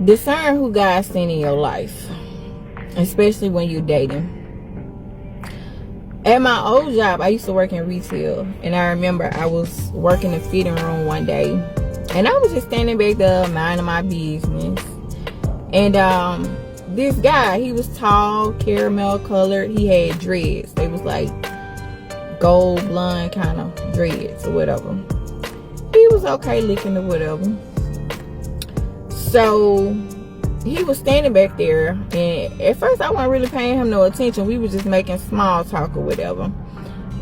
Discern who God sent in your life, especially when you're dating. At my old job, I used to work in retail, and I remember I was working the fitting room one day, and I was just standing back there minding my business. And this guy, he was tall, caramel colored, he had dreads. They was like gold blonde kind of dreads or whatever. He was okay looking or whatever. So he was standing back there, and at first I wasn't really paying him no attention. We was just making small talk or whatever.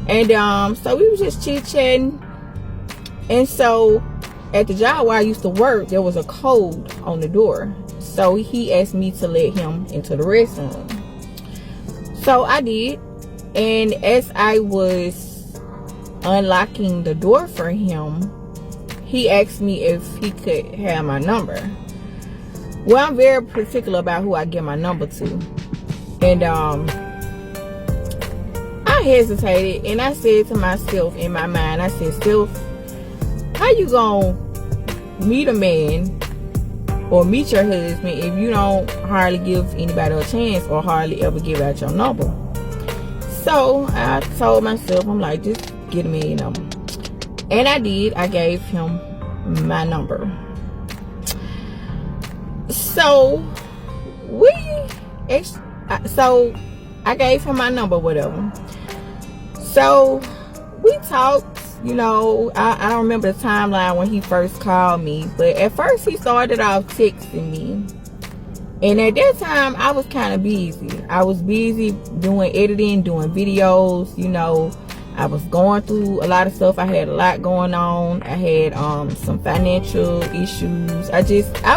And so we was just chit-chatting. And so at the job where I used to work, there was a code on the door. So he asked me to let him into the restroom. So I did. And as I was unlocking the door for him, he asked me if he could have my number. Well, I'm very particular about who I give my number to. And I hesitated, and I said to myself in my mind, I said, Sylph, how you gonna meet a man or meet your husband if you don't hardly give anybody a chance or hardly ever give out your number? So I told myself, I'm like, just give me your number. And I did. I gave him my number. So I gave him my number, whatever. So we talked. You know, I don't remember the timeline when he first called me, but at first he started off texting me. And at that time, I was kind of busy. I was busy doing editing, doing videos. You know, I was going through a lot of stuff. I had a lot going on. I had some financial issues. I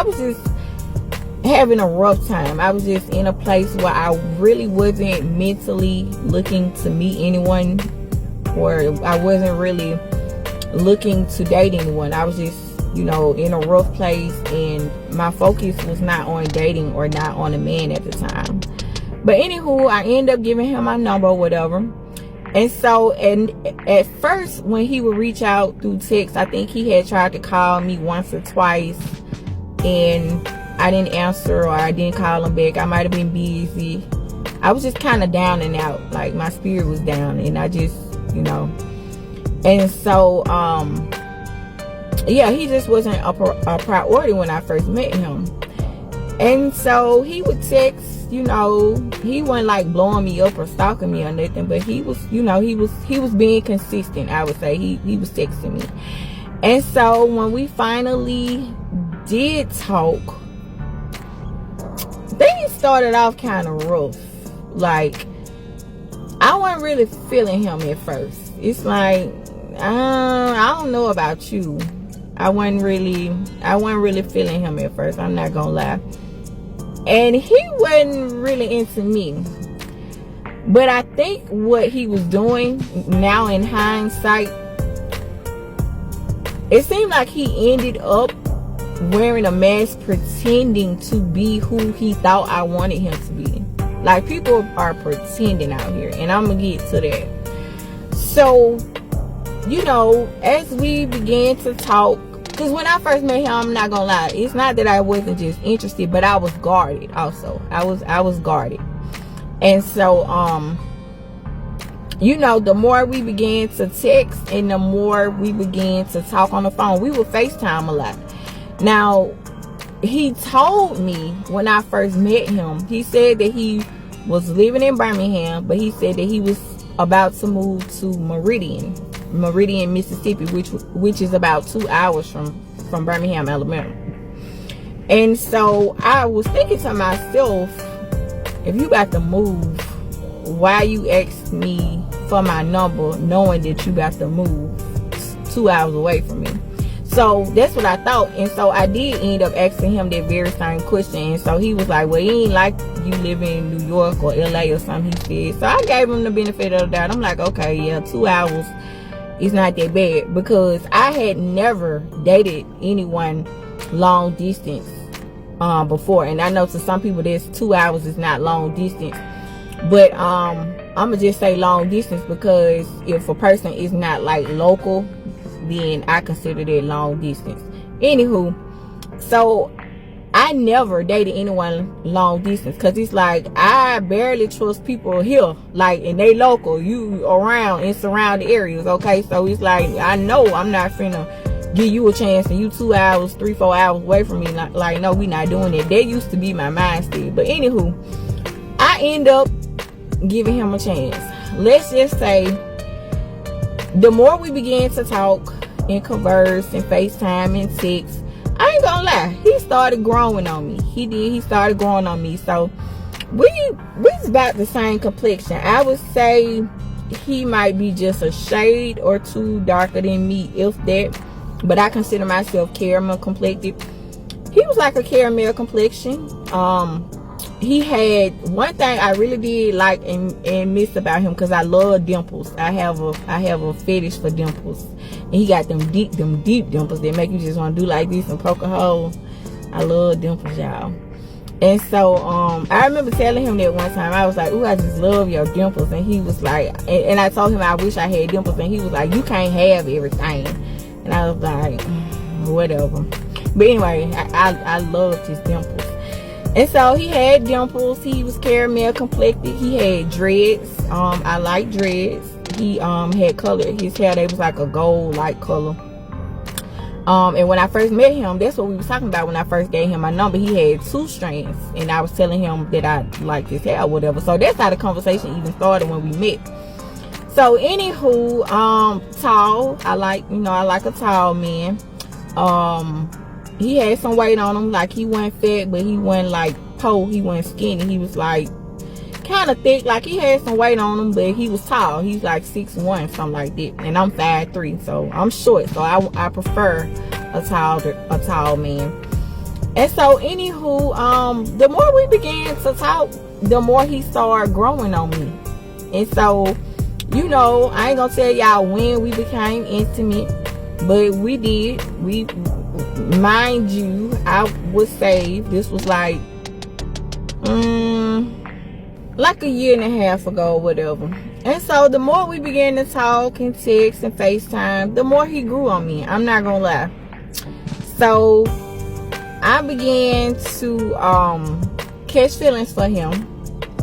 was just having a rough time. I was just in a place where I really wasn't mentally looking to meet anyone, or I wasn't really looking to date anyone. I was just, you know, in a rough place, and my focus was not on dating or not on a man at the time. But anywho, I ended up giving him my number or whatever. And so, and at first when he would reach out through text, I think he had tried to call me once or twice, and I didn't answer, or I didn't call him back. I might have been busy. I was just kind of down and out. Like, my spirit was down, and I just, you know. And so yeah, he just wasn't a priority when I first met him. And so he would text, you know, he wasn't like blowing me up or stalking me or nothing, but he was, you know, he was being consistent. I would say he was texting me. And so when we finally did talk, things started off kind of rough. Like, I wasn't really feeling him at first. It's like, I don't know about you. I wasn't really feeling him at first. I'm not gonna lie. And he wasn't really into me. But I think what he was doing now in hindsight, it seemed like he ended up wearing a mask, pretending to be who he thought I wanted him to be. Like, people are pretending out here, and I'm gonna get to that. So, you know, as we began to talk, because when I first met him, I'm not gonna lie, it's not that I wasn't just interested, but I was guarded also. I was guarded. And so you know, the more we began to text and the more we began to talk on the phone, we would FaceTime a lot. Now, he told me when I first met him, he said that he was living in Birmingham, but he said that he was about to move to Meridian, Mississippi, which is about 2 hours from Birmingham, Alabama. And so I was thinking to myself, if you got to move, why you asked me for my number knowing that you got to move 2 hours away from me? So that's what I thought. And so I did end up asking him that very same question. And so he was like, well, he ain't like you live in New York or LA or something, he said. So I gave him the benefit of the doubt. I'm like, okay, yeah, 2 hours is not that bad, because I had never dated anyone long distance before. And I know to some people this 2 hours is not long distance, but I'm gonna just say long distance, because if a person is not like local, then I consider that long distance. Anywho, so I I never dated anyone long distance, because it's like I barely trust people here, like, and they local, you around in surrounding areas, okay? So it's like, I know I'm not finna give you a chance and you 2 hours, 3-4 hours away from me. Like, no, we not doing it. That used to be my mindset. But anywho, I end up giving him a chance. Let's just say, the more we began to talk and converse and FaceTime and text, I ain't gonna lie, he started growing on me. He started growing on me. So we's about the same complexion. I would say he might be just a shade or two darker than me, if that. But I consider myself caramel complected. He was like a caramel complexion. He had one thing I really did like and miss about him, because I love dimples. I have a fetish for dimples, and he got them deep dimples that make you just want to do like this and poke a hole. I love dimples, y'all. And so I remember telling him that one time. I was like, ooh, I just love your dimples. And he was like, and I told him I wish I had dimples, and he was like, you can't have everything. And I was like, whatever. But anyway, I loved his dimples. And so he had dimples. He was caramel complected. He had dreads. I like dreads. He had color. His hair, they was like a gold like color. And when I first met him, that's what we was talking about when I first gave him my number. He had 2 strands, and I was telling him that I liked his hair or whatever. So that's how the conversation even started when we met. So anywho, tall. I like a tall man. He had some weight on him. Like, he wasn't fat, but he wasn't like he wasn't skinny. He was like kind of thick. Like, he had some weight on him, but he was tall. He's like 6'1", something like that. And I'm 5'3", so I'm short. So I prefer a tall man. And so anywho, the more we began to talk, the more he started growing on me. And so, I ain't gonna tell y'all when we became intimate, but we did. Mind you, I would say this was like a year and a half ago or whatever. And so the more we began to talk and text and FaceTime, the more he grew on me. I'm not gonna lie. So I began to catch feelings for him,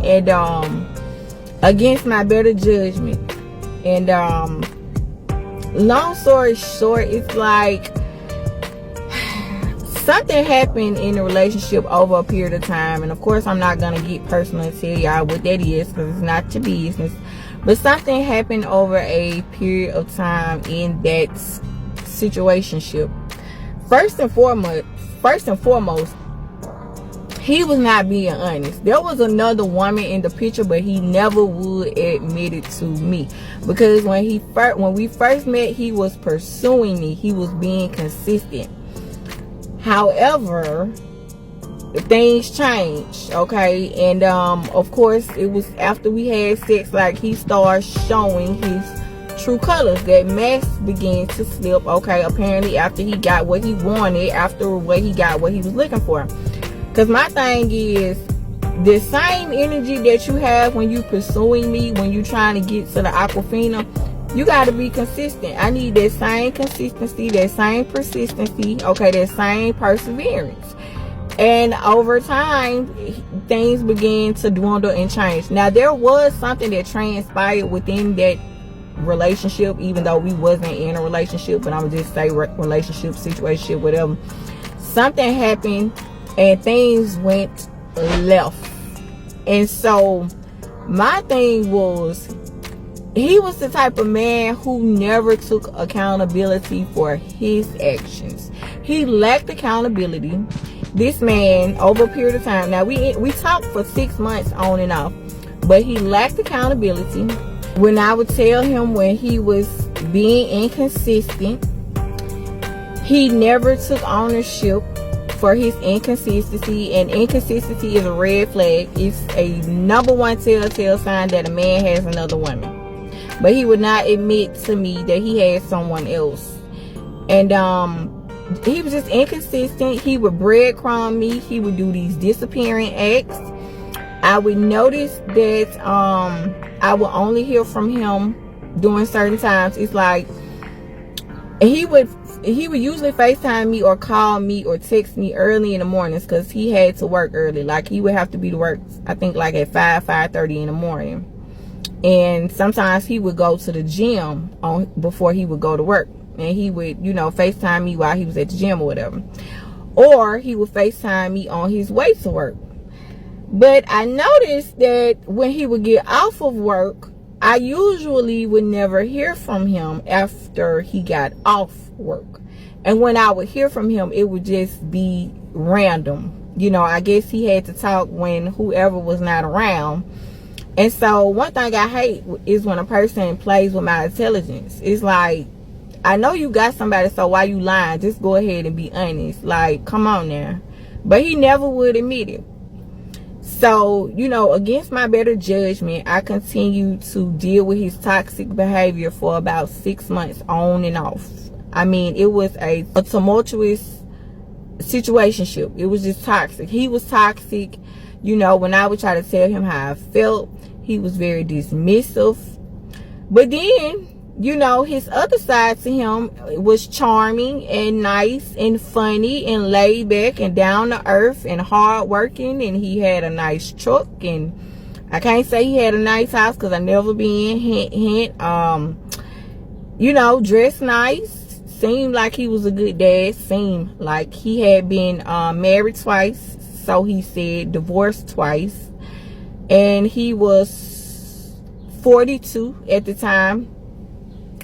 and against my better judgment. And long story short, it's like something happened in the relationship over a period of time. And of course, I'm not gonna get personal and tell y'all what that is, because it's not your business. But something happened over a period of time in that situationship. First and foremost, he was not being honest. There was another woman in the picture, but he never would admit it to me. Because when we first met, he was pursuing me. He was being consistent. However, things changed, okay? And of course, it was after we had sex, like, he started showing his true colors. That mask began to slip, okay? Apparently after he got what he wanted, after he got what he was looking for. Because my thing is, the same energy that you have when you pursuing me, when you trying to get to the Aquafina, you got to be consistent. I need that same consistency, that same persistency, okay, that same perseverance. And over time, things began to dwindle and change. Now, there was something that transpired within that relationship, even though we wasn't in a relationship, but I'm gonna just say relationship, situation, whatever. Something happened and things went left. And so my thing was, he was the type of man who never took accountability for his actions. He lacked accountability. This man, over a period of time, now we talked for 6 months on and off, but he lacked accountability. When I would tell him when he was being inconsistent, he never took ownership for his inconsistency. And inconsistency is a red flag. It's a number one telltale sign that a man has another woman. But he would not admit to me that he had someone else. And he was just inconsistent. He would breadcrumb me. He would do these disappearing acts. I would notice that I would only hear from him during certain times. It's like he would he would usually FaceTime me or call me or text me early in the mornings because he had to work early. Like, he would have to be to work, I think, like at 5:30 in the morning. And sometimes he would go to the gym before he would go to work. And he would, you know, FaceTime me while he was at the gym or whatever. Or he would FaceTime me on his way to work. But I noticed that when he would get off of work, I usually would never hear from him after he got off work. And when I would hear from him, it would just be random. You know, I guess he had to talk when whoever was not around. And so one thing I hate is when a person plays with my intelligence. It's like, I know you got somebody, so why you lying? Just go ahead and be honest. Like, come on now. But he never would admit it. So, you know, against my better judgment, I continued to deal with his toxic behavior for about 6 months on and off. I mean, it was a tumultuous situationship. It was just toxic. He was toxic. You know, when I would try to tell him how I felt, he was very dismissive. But then, you know, his other side to him was charming and nice and funny and laid back and down to earth and hard working. And he had a nice truck. And I can't say he had a nice house because I never been. Hint. You know, dressed nice. Seemed like he was a good dad. Seemed like he had been married twice. So he said, divorced twice. And he was 42 at the time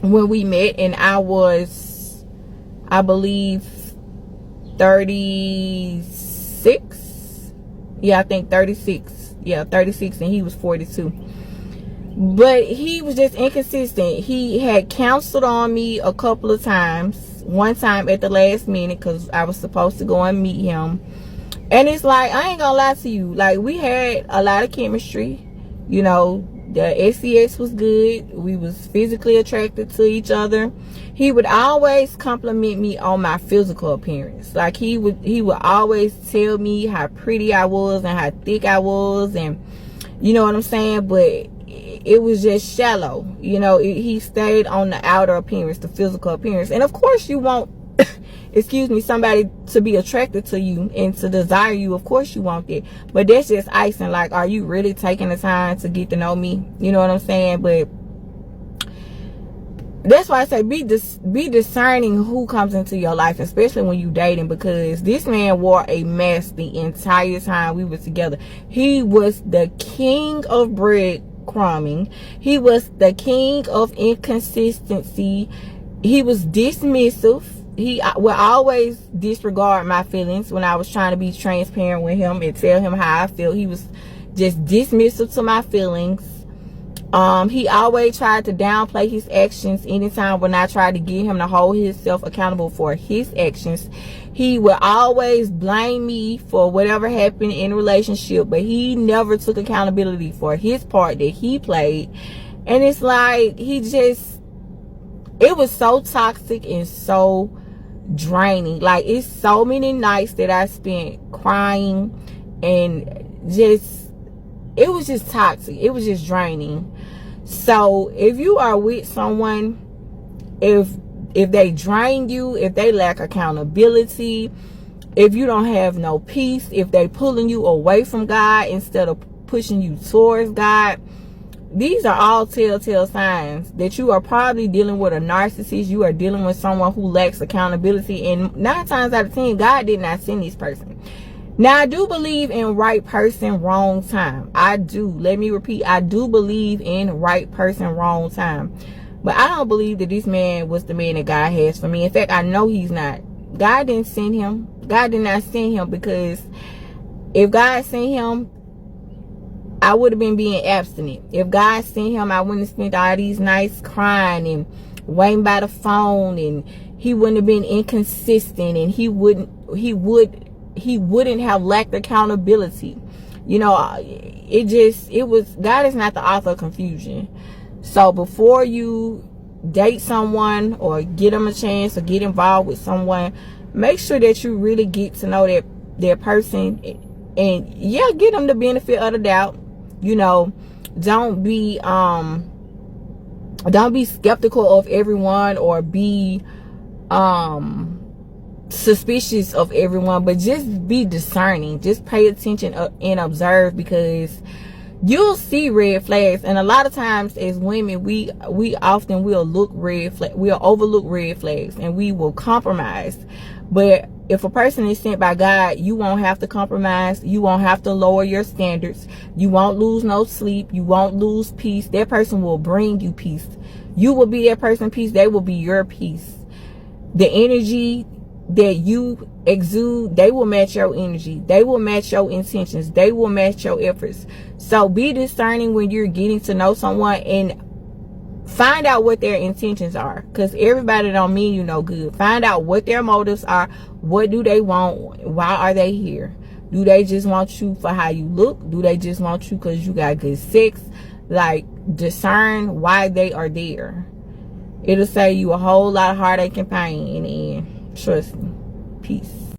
when we met, and I was, I believe, 36. Yeah, I think 36. Yeah, 36, and he was 42. But he was just inconsistent. He had counseled on me a couple of times. One time at the last minute because I was supposed to go and meet him. And it's like, I ain't gonna lie to you. Like, we had a lot of chemistry. You know, the SEX was good. We was physically attracted to each other. He would always compliment me on my physical appearance. Like, he would always tell me how pretty I was and how thick I was, and you know what I'm saying? But it was just shallow. You know, he stayed on the outer appearance, the physical appearance. And of course you want excuse me, somebody to be attracted to you and to desire you. Of course you want that. But that's just icing. Like, are you really taking the time to get to know me? You know what I'm saying? But that's why I say be discerning who comes into your life, especially when you dating, because this man wore a mask the entire time we were together. He was the king of breadcrumbing. He was the king of inconsistency. He was dismissive. He would always disregard my feelings when I was trying to be transparent with him and tell him how I feel. He was just dismissive to my feelings. He always tried to downplay his actions anytime when I tried to get him to hold himself accountable for his actions. He would always blame me for whatever happened in a relationship, but he never took accountability for his part that he played. And it's like, it was so toxic and so draining. Like, it's so many nights that I spent crying and it was just toxic. It was just draining. So if you are with someone, if they drain you, if they lack accountability, if you don't have no peace, if they pulling you away from God instead of pushing you towards God, these are all telltale signs that you are probably dealing with a narcissist. You are dealing with someone who lacks accountability. And 9 times out of 10, God did not send this person. Now, I do believe in right person, wrong time. I do. Let me repeat. I do believe in right person, wrong time. But I don't believe that this man was the man that God has for me. In fact, I know he's not. God didn't send him. God did not send him, because if God sent him, I would have been being abstinent. If God sent him, I wouldn't have spent all these nights crying and waiting by the phone, and he wouldn't have been inconsistent, and he wouldn't have lacked accountability. You know, God is not the author of confusion. So before you date someone or get them a chance or get involved with someone, make sure that you really get to know that person, and yeah, give them the benefit of the doubt. You know, don't be skeptical of everyone, or be suspicious of everyone, but just be discerning. Just pay attention and observe, because you'll see red flags. And a lot of times as women, we often will we'll overlook red flags, and we will compromise. But if a person is sent by God, you won't have to compromise. You won't have to lower your standards. You won't lose no sleep. You won't lose peace. That person will bring you peace. You will be that person's peace. They will be your peace. The energy that you exude, they will match your energy. They will match your intentions. They will match your efforts. So be discerning when you're getting to know someone, and find out what their intentions are, because everybody don't mean you no good. Find out what their motives are. What do they want? Why are they here? Do they just want you for how you look? Do they just want you because you got good sex? Like, discern why they are there. It'll save you a whole lot of heartache and pain in the end. Trust me. Peace.